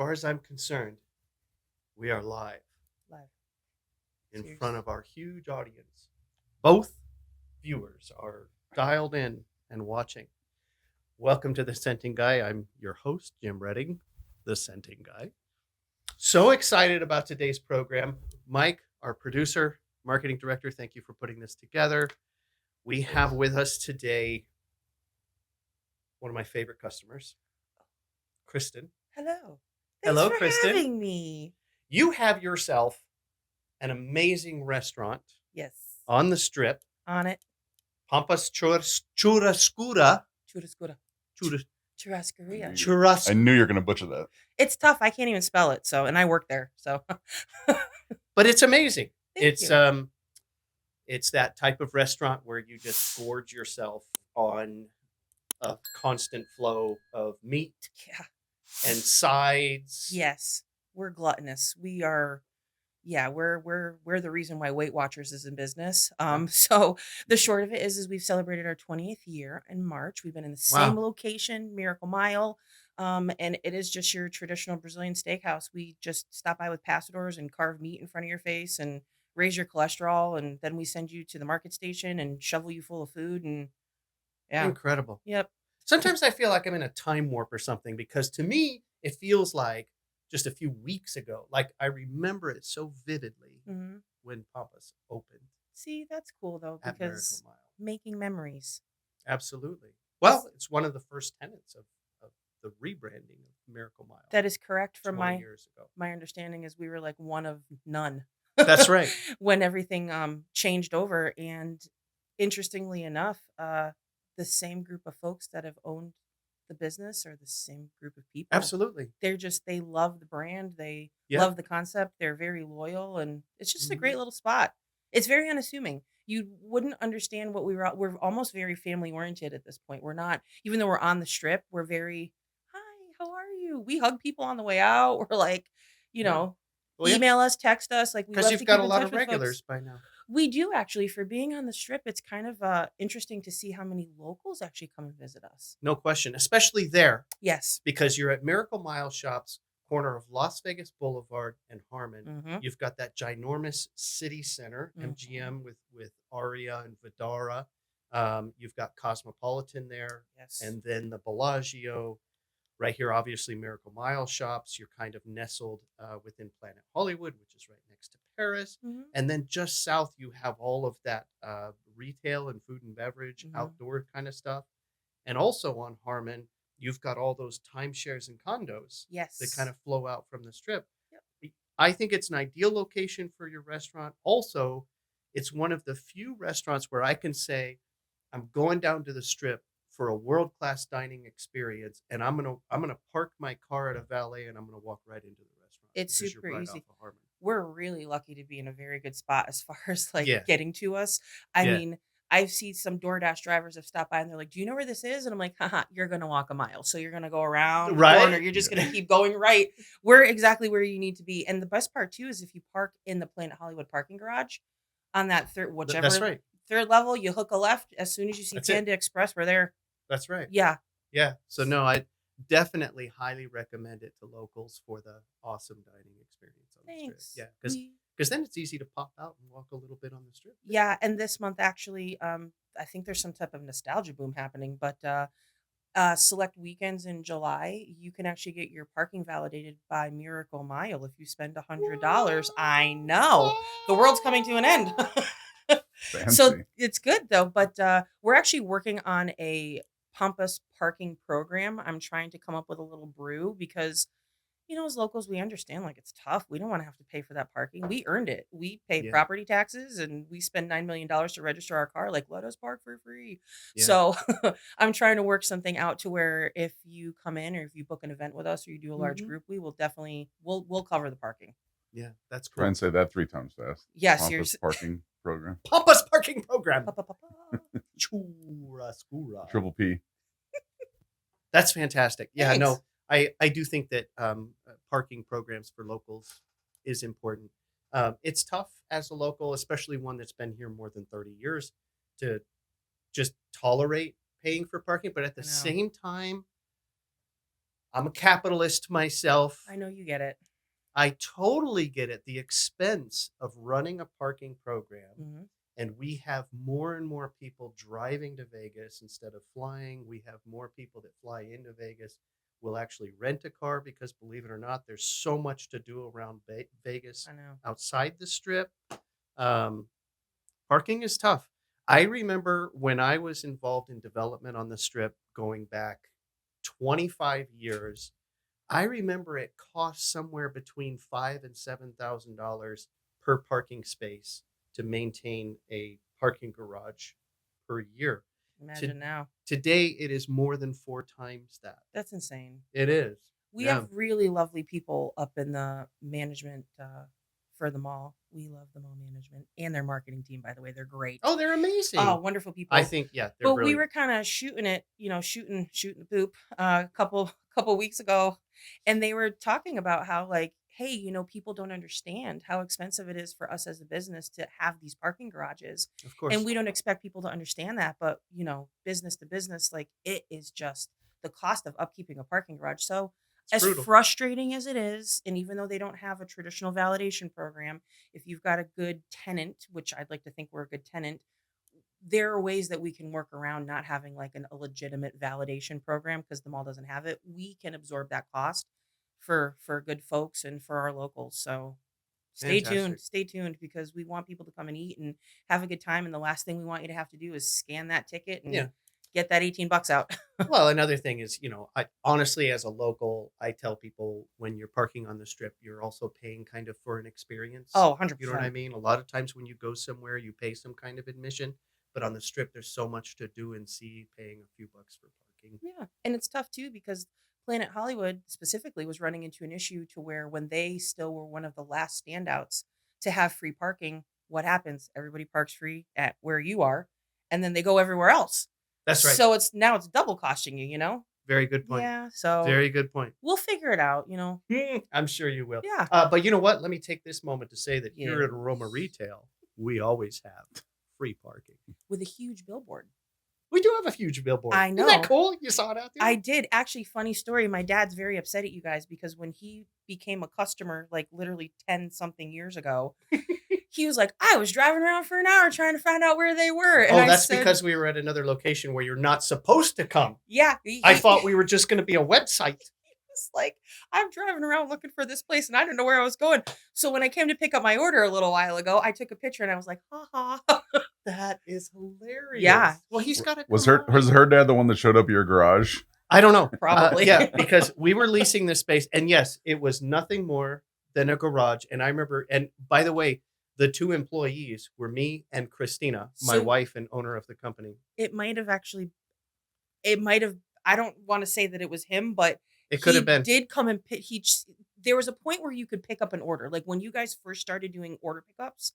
far as I'm concerned, we are live Live. in Cheers. front of our huge audience. Both viewers are dialed in and watching. Welcome to The Scenting Guy. I'm your host, Jim Redding, The Scenting Guy. So excited about today's program. Mike, our producer, marketing director, thank you for putting this together. We have with us today one of my favorite customers, Kristin. Hello. Hello, Thanks for Kristin. having me. You have yourself an amazing restaurant Yes. on the Strip, On it. Pampas Churrascura. Churrascura. Churras- Churrascaria. Churras. I knew you were going to butcher that. It's tough. I can't even spell it. And I work there. So. But it's amazing. Thank It's you. it's that type of restaurant where you just gorge yourself on a constant flow of meat Yeah. and sides. Yes. We're gluttonous. We are. Yeah, we're the reason why Weight Watchers is in business. So the short of it is we've celebrated our 20th year in March. We've been in the same location, Miracle Mile. And it is just your traditional Brazilian steakhouse. We just stop by with pasadors and carve meat in front of your face and raise your cholesterol, and then we send you to the market station and shovel you full of food. And yeah. Incredible. Yep. Sometimes I feel like I'm in a time warp or something, because to me it feels like just a few weeks ago. Like I remember it so vividly when Pampas opened. See, that's cool though, at because Miracle Mile. making memories. Absolutely. Well, it's one of the first tenets of the rebranding of Miracle Mile. That is correct. From 20 years ago. My understanding is we were like one of none. That's right. When everything changed over. And interestingly enough, the same group of folks that have owned the business are the same group of people. Absolutely. They love the brand. They Yeah. love the concept. They're very loyal, and it's just a great little spot. It's very unassuming. You wouldn't understand what we're almost very family oriented at this point. We're not, even though we're on the Strip, we're very, hi, how are you? We hug people on the way out. We're like, Well, yeah. email us, text us. Like, we Because love you've to got keep a in lot touch of with folks. regulars by now. We do, actually. For being on the Strip, it's kind of interesting to see how many locals actually come and visit us. No question, especially there, Yes. because you're at Miracle Mile Shops, corner of Las Vegas Boulevard and Harmon. Mhm. You've got that ginormous city center, MGM, with Aria and Vidara. You've got Cosmopolitan there. Yes. And then the Bellagio. Right here, obviously, Miracle Mile Shops. You're kind of nestled within Planet Hollywood, which is right next to Paris. And then just south, you have all of that retail and food and beverage, outdoor kind of stuff. And also on Harmon, you've got all those timeshares and condos that kind of flow out from the Strip. Yep. I think it's an ideal location for your restaurant. Also, it's one of the few restaurants where I can say, I'm going down to the Strip for a world-class dining experience, and I'm gonna park my car at a valet, and I'm gonna walk right into the restaurant. It's because super you're right easy. off of Harmon. We're really lucky to be in a very good spot as far as Yeah. getting to us. I Yeah. mean, I've seen some DoorDash drivers have stopped by and they're like, do you know where this is? And I'm like, haha, you're going to walk a mile. So you're going to go around the Right. corner. You're just going to keep going right. We're exactly where you need to be. And the best part too is if you park in the Planet Hollywood parking garage on that third level, you hook a left. As soon as you see That's it. Panda Express, we're there. That's right. Yeah. Yeah. So no, I definitely highly recommend it to locals for the awesome dining experience on the Thanks. Strip. Yeah, because then it's easy to pop out and walk a little bit on the Strip. Yeah, and this month actually, I think there's some type of nostalgia boom happening, but select weekends in July, you can actually get your parking validated by Miracle Mile if you spend $100. I know the world's coming to an end. So it's good though, but we're actually working on a Pampas parking program. I'm trying to come up with a little brew because, as locals, we understand it's tough. We don't want to have to pay for that parking. We earned it. We pay property taxes and we spend $9 million to register our car. Let us park for free. Yeah. So I'm trying to work something out to where if you come in or if you book an event with us or you do a large group, we will definitely, we'll cover the parking. Yeah, that's cool. Try and say that 3 times fast. Yes, Pampas parking program. Pampas parking program. Churrascura. Triple P. That's fantastic. Yeah, Thanks. no, I do think that parking programs for locals is important. It's tough as a local, especially one that's been here more than 30 years, to just tolerate paying for parking. But at the same time, I'm a capitalist myself. I know you get it. I totally get it. The expense of running a parking program, Hmm. and we have more and more people driving to Vegas instead of flying. We have more people that fly into Vegas. We'll actually rent a car because, believe it or not, there's so much to do around Vegas I know. outside the strip. Um, Parking is tough. I remember when I was involved in development on the strip going back 25 years. I remember it cost somewhere between $5,000 and $7,000 per parking space to maintain a parking garage per year. To, Imagine now. Today, it is more than 4 times that. That's insane. It is. We Yeah. have really lovely people up in the management for the mall. We love the mall management and their marketing team, by the way. They're great. Oh, they're amazing. Oh, wonderful people. I think, yeah, they're But we brilliant. were kind of shooting it, shooting the poop a couple weeks ago, and they were talking about how like, hey, people don't understand how expensive it is for us as a business to have these parking garages, Of course. and we don't expect people to understand that. But business to business, like it is just the cost of upkeeping a parking garage. So It's as brutal. frustrating as it is, and even though they don't have a traditional validation program, if you've got a good tenant, which I'd like to think we're a good tenant, there are ways that we can work around not having like a legitimate validation program because the mall doesn't have it. We can absorb that cost for good folks and for our locals. So Fantastic. stay tuned because we want people to come and eat and have a good time. And the last thing we want you to have to do is scan that ticket and Yeah. get that $18 out. Well, another thing is, I honestly, as a local, I tell people when you're parking on the strip, you're also paying kind of for an experience. Oh, 100%. You know what I mean? A lot of times when you go somewhere, you pay some kind of admission, but on the strip, there's so much to do and see, paying a few bucks for parking. Yeah. And it's tough too because Planet Hollywood specifically was running into an issue to where when they still were one of the last standouts to have free parking, what happens? Everybody parks free at where you are and then they go everywhere else. That's right. So it's double costing you. Very good point. Yeah. So Very good point. we'll figure it out. I'm sure you will. Yeah. But you know what? Let me take this moment to say that here at Aroma Yes. Retail, we always have free parking. With a huge billboard. We do have a huge billboard. I Isn't know. that cool? You saw it out there? I did. Actually, funny story. My dad's very upset at you guys because when he became a customer, like literally 10 something years ago, he was like, I was driving around for an hour trying to find out where they were. And Oh, I that's said, because we were at another location where you're not supposed to come. yeah. I thought we were just going to be a website. It's like, I'm driving around looking for this place and I didn't know where I was going. So when I came to pick up my order a little while ago, I took a picture and I was like, ha ha. That is hilarious. Yeah. Well, he's got to. Was her dad the one that showed up at your garage? I don't know. Probably. Yeah, because we were leasing this space, and yes, it was nothing more than a garage. And I remember, and by the way, the two employees were me and Kristina, my So- wife and owner of the company. It might have, I don't want to say that it was him, but It could have been. He did come and there was a point where you could pick up an order. Like when you guys first started doing order pickups,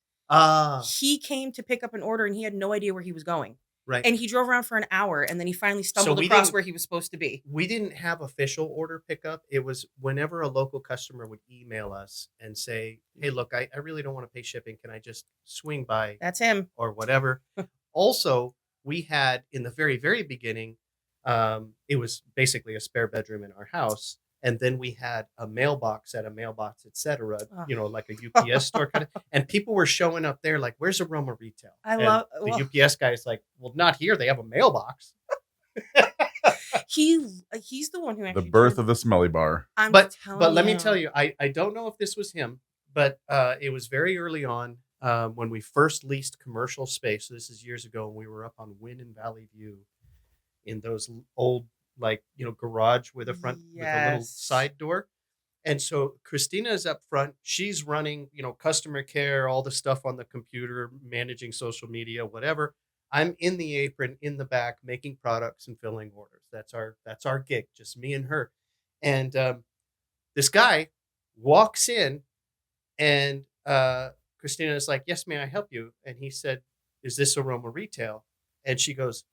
he came to pick up an order and he had no idea where he was going. Right. And he drove around for an hour and then he finally stumbled we across didn't- where he was supposed to be. We didn't have official order pickup. It was whenever a local customer would email us and say, hey, look, I really don't want to pay shipping. Can I just swing by That's him. or whatever? Also, we had in the very, very beginning, it was basically a spare bedroom in our house. And then we had a mailbox at a mailbox, et cetera, Oh. like a UPS store kind of. And people were showing up there like, where's Aroma Retail? I And love- the well- UPS guy's like, well, not here. They have a mailbox. He's the one who The actually birth of the smelly bar. I'm But telling let me tell you, I don't know if this was him, but it was very early on when we first leased commercial space. So this is years ago, and we were up on Wynn and Valley View in those old, garage with a front with a little Yes. side door. And so Christina is up front. She's running, customer care, all the stuff on the computer, managing social media, whatever. I'm in the apron in the back, making products and filling orders. That's our gig, just me and her. And this guy walks in, and Christina is like, "Yes, may I help you?" And he said, "Is this Aroma Retail?" And she goes,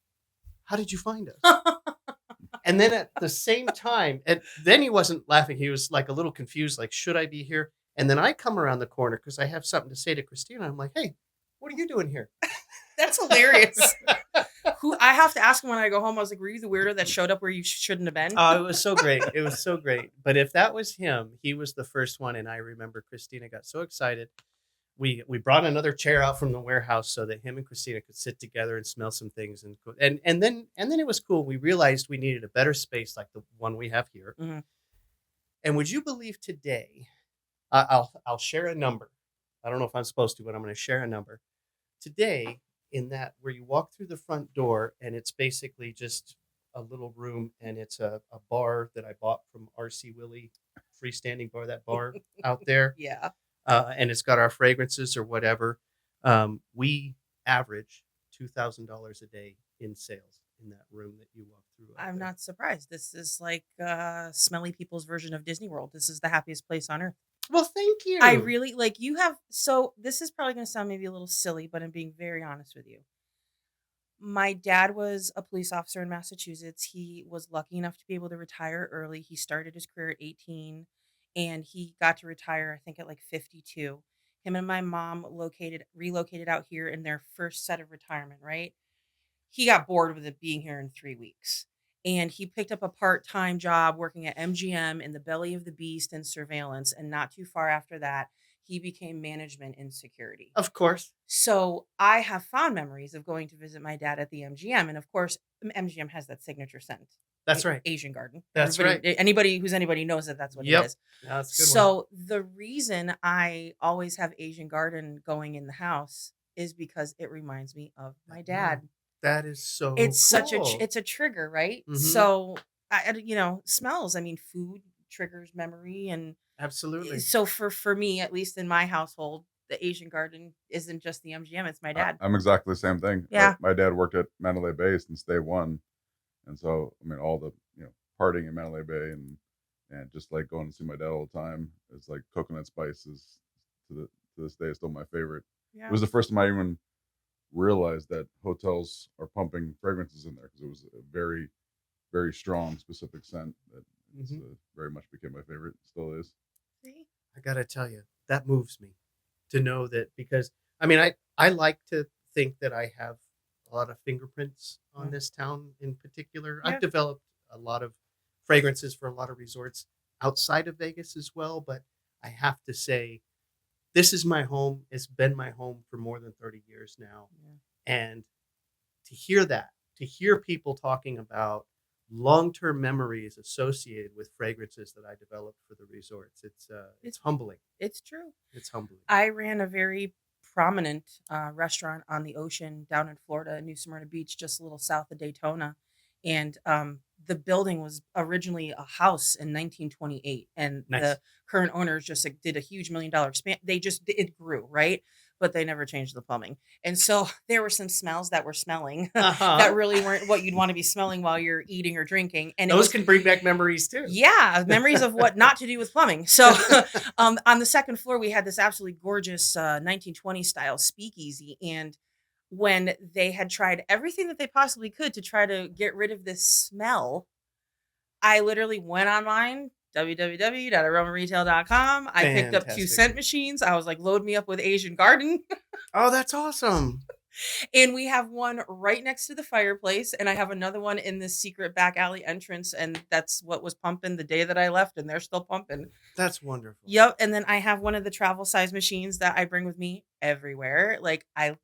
"How did you find us?" And then at the same time, and then he wasn't laughing. He was like a little confused, like, should I be here? And then I come around the corner because I have something to say to Christina. I'm like, hey, what are you doing here? That's hilarious. Who I have to ask him when I go home. I was like, "Were you the weirdo that showed up where you shouldn't have been?" Oh, it was so great. It was so great. But if that was him, he was the first one, and I remember Christina got so excited. We brought another chair out from the warehouse so that him and Christina could sit together and smell some things and then it was cool. We realized we needed a better space like the one we have here. Mhm. And would you believe today? I'll share a number. I don't know if I'm supposed to, but I'm going to share a number today. In that where you walk through the front door and it's basically just a little room and it's a bar that I bought from RC Willie, freestanding bar, that bar out there. Yeah. And it's got our fragrances or whatever. We average $2,000 a day in sales in that room that you walk through. Out I'm there. not surprised. This is like smelly people's version of Disney World. This is the happiest place on earth. Well, thank you. I really like you have so this is probably going to sound maybe a little silly, but I'm being very honest with you. My dad was a police officer in Massachusetts. He was lucky enough to be able to retire early. He started his career at 18 and he got to retire, I think, at like 52. Him and my mom relocated out here in their first set of retirement, right? He got bored with it being here in 3 weeks. And he picked up a part-time job working at MGM in the belly of the beast and surveillance. And not too far after that, he became management in security. Of course. So I have fond memories of going to visit my dad at the MGM. And of course, MGM has that signature scent. That's right. Asian Garden. That's right. Anybody who's anybody knows that that's what Yep. it is. No, that's a good one. So the reason I always have Asian Garden going in the house is because it reminds me of my dad. That is so It's such a cool. it's a trigger, right? Mhm. So smells. I mean, food triggers memory, and Absolutely. so for me, at least in my household, the Asian Garden isn't just the MGM; it's my dad. I'm exactly the same thing. Yeah. My dad worked at Mandalay Bay since day one. And so, I mean, all the, partying in Mandalay Bay and just like going to see my dad all the time. It's like coconut spices to this day is still my favorite. Yeah. It was the first time I even realized that hotels are pumping fragrances in there because it was a very, very strong, specific scent that very much became my favorite. Still is. See? I gotta tell you, that moves me to know that because I mean I like to think that I have a lot of fingerprints on this town in particular. Yeah. I've developed a lot of fragrances for a lot of resorts outside of Vegas as well, but I have to say this is my home. It's been my home for more than 30 years now. Yeah. And to hear people talking about long-term memories associated with fragrances that I developed for the resorts, it's humbling. It's true. It's humbling. I ran a very prominent restaurant on the ocean down in Florida, New Smyrna Beach, just a little south of Daytona. And the building was originally a house in 1928. And Nice. the current owners just did a huge $1 million expansion. It grew, right? But they never changed the plumbing. And so there were some smells that were smelling that really weren't what you'd want to be smelling while you're eating or drinking. And those can bring back memories too. Yeah, memories of what not to do with plumbing. So on the second floor, we had this absolutely gorgeous 1920s style speakeasy. And when they had tried everything that they possibly could to try to get rid of this smell, I literally went online, www.aromaretail.com. I picked up 2 Fantastic. scent machines. I was like, load me up with Asian Garden. Oh, that's awesome. And we have one right next to the fireplace, and I have another one in this secret back alley entrance, and that's what was pumping the day that I left, and they're still pumping. That's wonderful. Yep. And then I have one of the travel size machines that I bring with me everywhere. Like I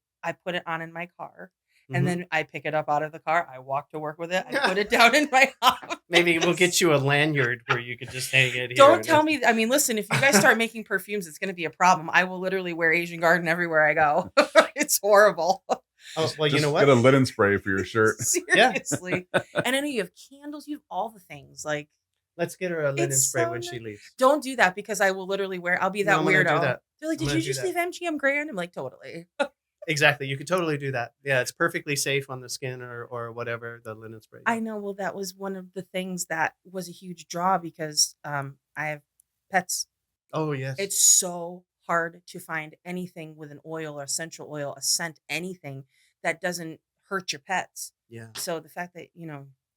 put it on in my car, and then I pick it up out of the car. I walk to work with it. I put it down in my house. Maybe we'll get you a lanyard where you could just hang it here. Don't tell me. I mean, listen, if you guys start making perfumes, it's going to be a problem. I will literally wear Asian Garden everywhere I go. It's horrible. Oh, well, you Just know what? get a linen spray for your shirt. Seriously. And I know you have candles. You have all the things. Like, Let's get her a linen It's spray so when nice. she leaves. don't do that because I will literally I'll be No, that I'm gonna do weirdo. that. They're like, I'm did gonna you do just that. leave MGM Grand? I'm like, totally. Exactly. You could totally do that. Yeah, it's perfectly safe on the skin or whatever, the linen spray. I know. Well, that was one of the things that was a huge draw because I have pets. Oh, yes. It's so hard to find anything with an oil or essential oil, a scent, anything that doesn't hurt your pets. Yeah. So the fact that,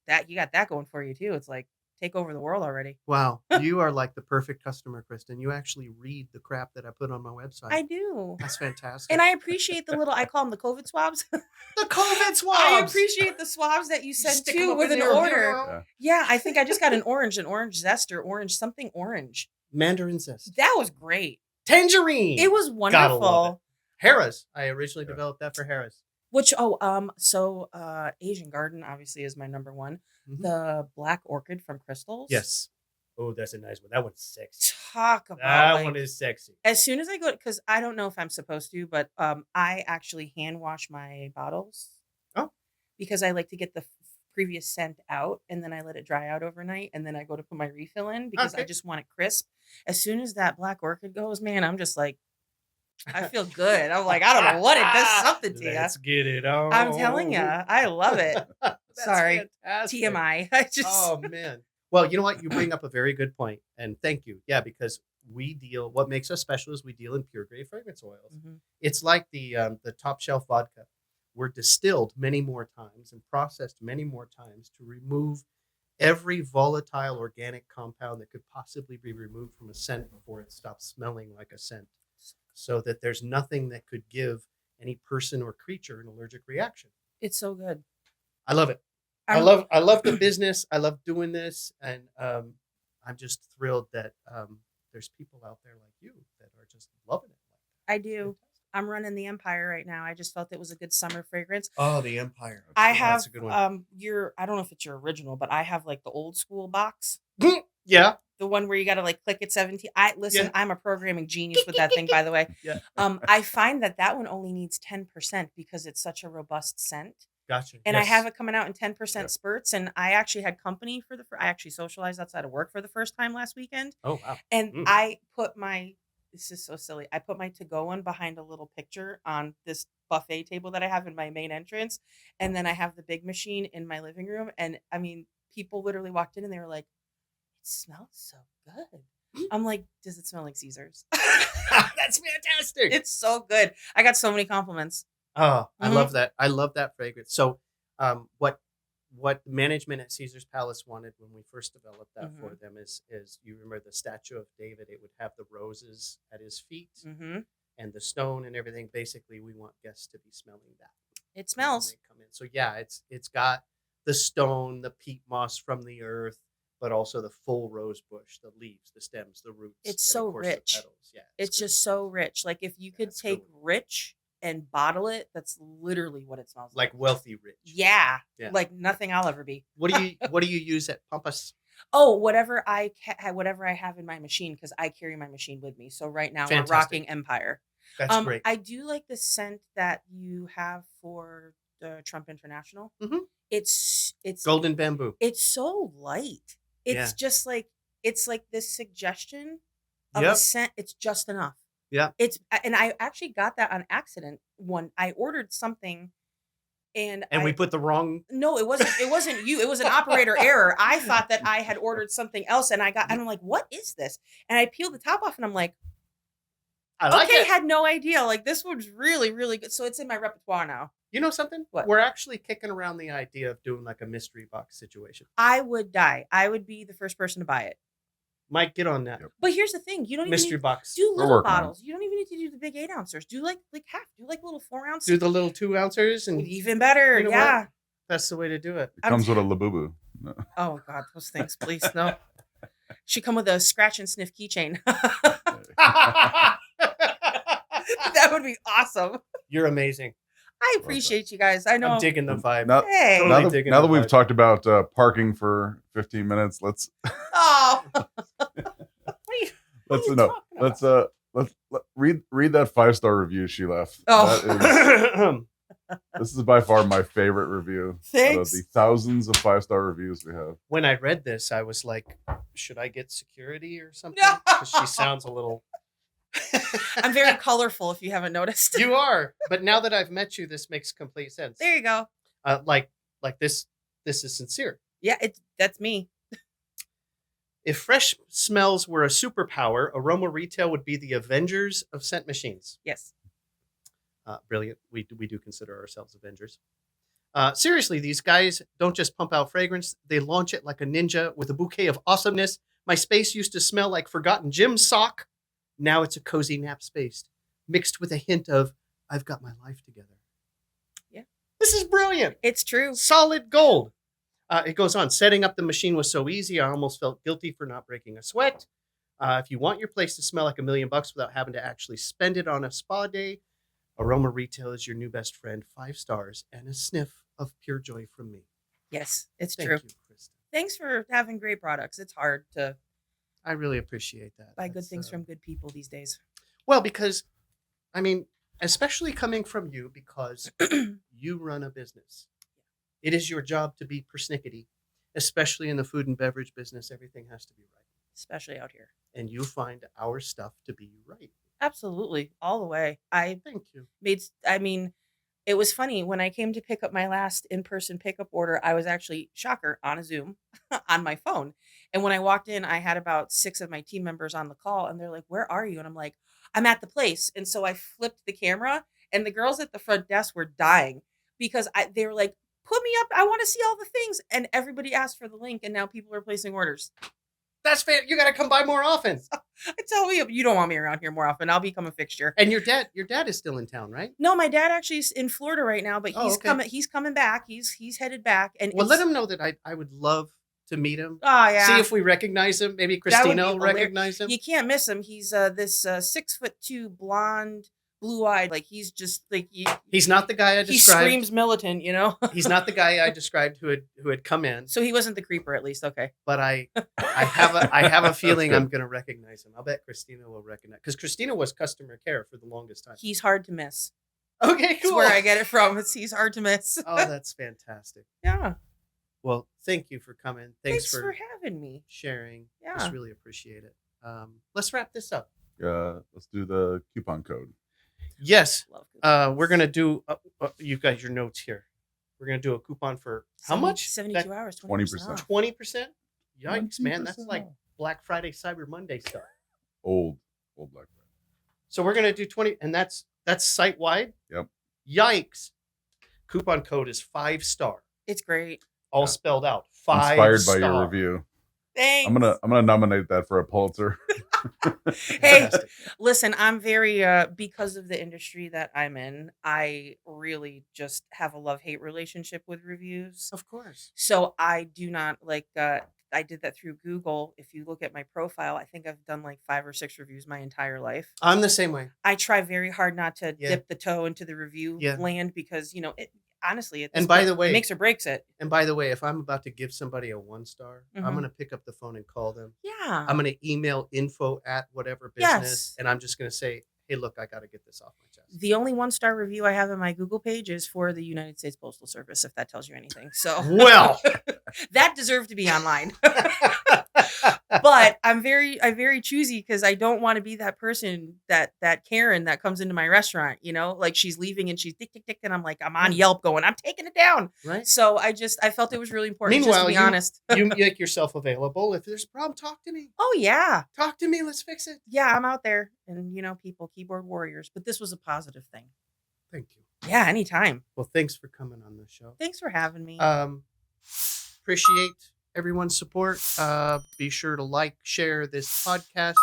that you got that going for you too, it's like take over the world already. Wow, you are like the perfect customer, Kristin. You actually read the crap that I put on my website. I do. That's fantastic. And I appreciate the little, I call them the COVID swabs. the COVID swabs. I appreciate the swabs that you send stick 'em too up with in an there. order. Yeah, I think I just got an orange zest or orange something orange. Mandarin zest. That was great. Tangerine. It was Gotta love wonderful. it. Harrah's. I originally developed that for Harrah's. Which Asian Garden obviously is my number one. Mhm. The Black Orchid from Crystals. Yes. Oh, that's a nice one. That one's sexy. Talk about That one is sexy. As soon as I go, because I don't know if I'm supposed to, but I actually hand wash my bottles. Oh. Because I like to get the previous scent out, and then I let it dry out overnight, and then I go to put my refill in because I just want it crisp. As soon as that Black Orchid goes, man, I'm just like, I feel good. I'm like, I don't know what it does something to you. Let's get it on. I'm telling you, I love it. Sorry, fantastic. TMI. I just Oh man. Well, you know what? You bring up a very good point, and thank you. Yeah, because what makes us special is we deal in pure grade fragrance oils. Mhm. It's like the top shelf vodka. We're distilled many more times and processed many more times to remove every volatile organic compound that could possibly be removed from a scent before it stops smelling like a scent, so that there's nothing that could give any person or creature an allergic reaction. It's so good. I love it. I love the business. I love doing this, and I'm just thrilled that there's people out there like you that are just loving it. I do. I'm running the Empire right now. I just felt it was a good summer fragrance. Oh, the Empire. I Oh, have that's a good one. I don't know if it's your original, but I have like the old school box. Yeah. The one where you got to like click it 17. I'm a programming genius with Yeah. that thing, by the way. Yeah. I find that one only needs 10% because it's such a robust scent. Gotcha. And I Yes. have it coming out in 10% spurts. And I actually had company I actually socialized outside of work for the first time last weekend. Oh, wow. And I put this is so silly. I put my to-go one behind a little picture on this buffet table that I have in my main entrance. And then I have the big machine in my living room. And I mean, people literally walked in and they were like, it smells so good. I'm like, does it smell like Caesar's? That's fantastic. It's so good. I got so many compliments. Oh, I love that. I love that fragrance. So, what management at Caesar's Palace wanted when we first developed that for them is you remember the statue of David? It would have the roses at his feet and the stone and everything. Basically, we want guests to be smelling that. It smells. When they come in. So yeah, it's got the stone, the peat moss from the earth, but also the full rose bush, the leaves, the stems, the roots. It's and so of course rich. The petals. Yeah, It's good. just so rich. Like if you could It's take good. rich and bottle it, that's literally what it smells like. Like wealthy rich. Yeah. Yeah. Like nothing I'll ever be. What do you use at Pampas? Oh, whatever I have in my machine because I carry my machine with me. So right now Fantastic. we're rocking Empire. That's great. I do like the scent that you have for the Trump International. Mhm. It's Golden bamboo. It's so light. It's Yeah. just like it's like this suggestion of Yep. a scent. It's just enough. Yeah. And I actually got that on accident when I ordered something and we put the wrong. no, it wasn't you. It was an operator error. I thought that I had ordered something else and I'm like, what is this? And I peeled the top off and I'm like, I like okay, it. had no idea. Like this was really, really good. So it's in my repertoire now. You know something? What? We're actually kicking around the idea of doing like a mystery box situation. I would die. I would be the first person to buy it. Mike, get on that. Yep. But here's the thing: you don't even Mystery need, box. do We're little working on it. bottles. You don't even need to do the big 8 ounces. Do like half. Do like little 4 ounce. Do the little 2 ounces, and Even better. You know Yeah. that's the way to do it. It comes with a labubu. No. Oh God, those things, please no. Should come with a scratch and sniff keychain. That would be awesome. You're amazing. I appreciate you guys. I know. I'm digging the vibe. Now, Hey. Totally now digging that the we've vibe. talked about parking for 15 minutes, let's Oh. let's you no, talking let's read that 5-star review she left. Oh. That is, this is by far my favorite review out of Thanks. the thousands of 5-star reviews we have. When I read this, I was like, should I get security or something? No. 'Cause she sounds a little. I'm very colorful. If you haven't noticed. You are, but now that I've met you, this makes complete sense. There you go. Like this is sincere. Yeah, that's me. If fresh smells were a superpower, Aroma Retail would be the Avengers of scent machines. Yes. Brilliant. We do consider ourselves Avengers. Seriously, these guys don't just pump out fragrance, they launch it like a ninja with a bouquet of awesomeness. My space used to smell like forgotten gym sock. Now it's a cozy nap space, mixed with a hint of, I've got my life together. Yeah. This is brilliant. It's true. Solid gold. It goes on. Setting up the machine was so easy, I almost felt guilty for not breaking a sweat. If you want your place to smell like $1 million without having to actually spend it on a spa day, Aroma Retail is your new best friend. 5 stars and a sniff of pure joy from me. Yes, it's Thank true. you, Kristin. Thanks for having great products. It's hard to I really appreciate that. buy good things from good people these days. Well, because, I mean, especially coming from you, because you run a business. It is your job to be persnickety, especially in the food and beverage business. Everything has to be right. Especially out here. And you find our stuff to be right. Absolutely. All the way. I Thank you. it was funny when I came to pick up my last in-person pickup order. I was actually, shocker, on a Zoom on my phone. And when I walked in, I had about 6 of my team members on the call and they're like, "Where are you?" And I'm like, "I'm at the place." And so I flipped the camera and the girls at the front desk were dying because they were like, "Put me up. I want to see all the things." And everybody asked for the link and now people are placing orders. That's fair. You got to come by more often. I tell you don't want me around here more often. I'll become a fixture. And your dad is still in town, right? No, my dad actually is in Florida right now, but he's okay. He's coming back. He's headed back. And Well, let him know that I would love to meet him. Oh yeah. See if we recognize him. Maybe That would Christina be will hilarious. recognize him. You can't miss him. He's this 6'2" blonde, blue-eyed. Like he's just like He's not the guy I he described. screams militant, you know. He's not the guy I described who had come in. So he wasn't the creeper, at least. Okay. But I have a feeling I'm going to recognize him. I'll bet Christina will recognize, because Christina was customer care for the longest time. He's hard to miss. Okay, cool. That's where I get it from. He's hard to miss. Oh, that's fantastic. Yeah. Well, thank you for coming. Thanks for having me. sharing. Yeah. Just really appreciate it. Let's wrap this up. Let's do the coupon code. Yes. Love We're going to do, you've got your notes here. We're going to do a coupon for how much? 72 hours, 20%. 20%? Yikes, man. That's 20% like off. Black Friday, Cyber Monday stuff. Old Black Friday. So we're going to do 20, and that's site wide. Yep. Yikes. Coupon code is 5 star. It's great. All spelled out. 5 Inspired star. by your review. Thanks. I'm gonna nominate that for a Pulitzer. Hey, Fantastic. listen, I'm very because of the industry that I'm in, I really just have a love-hate relationship with reviews. Of course. So I do not like I did that through Google. If you look at my profile, I think I've done like 5 or 6 reviews my entire life. I'm the same way. I try very hard not to Yeah. dip the toe into the review Yeah. land because, it honestly, And by the way, it makes or breaks it. And by the way, if I'm about to give somebody a 1 star, I'm Mhm. going to pick up the phone and call them. Yeah. I'm going to email info at whatever business. Yes. And I'm just going to say, hey, look, I got to get this off my chest. The only 1-star review I have in my Google page is for the United States Postal Service, if that tells you anything. So Well, that deserved to be online. But I'm very choosy because I don't want to be that person, that Karen that comes into my restaurant, like she's leaving and she's tick, tick, tick. And I'm like, I'm on Yelp going, I'm taking it down. right. So I felt it was really important Meanwhile, just to be honest. you make yourself available. If there's a problem, talk to me. Oh yeah. Talk to me. Let's fix it. Yeah, I'm out there and people, keyboard warriors, but this was a positive thing. Thank you. Yeah, anytime. Well, thanks for coming on the show. Thanks for having me. Appreciate everyone's support. Be sure to like, share this podcast.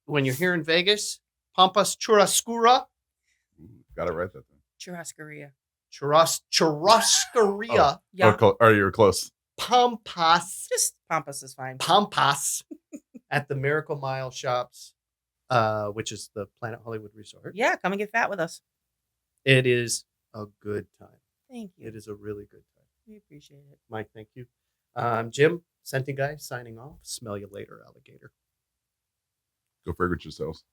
When you're here in Vegas, Pampas Churrascura. Got it right that time. Churrascaria. Churrascaria. Yeah. Oh, you were close. Pampas. Just Pampas is fine. Pampas at the Miracle Mile Shops, which is the Planet Hollywood Resort. Yeah, come and get fat with us. It is a good time. Thank you. It is a really good time. We appreciate it. Mike, thank you. Jim, Scenting Guy, signing off. Smell you later, alligator. Go fragrance yourselves.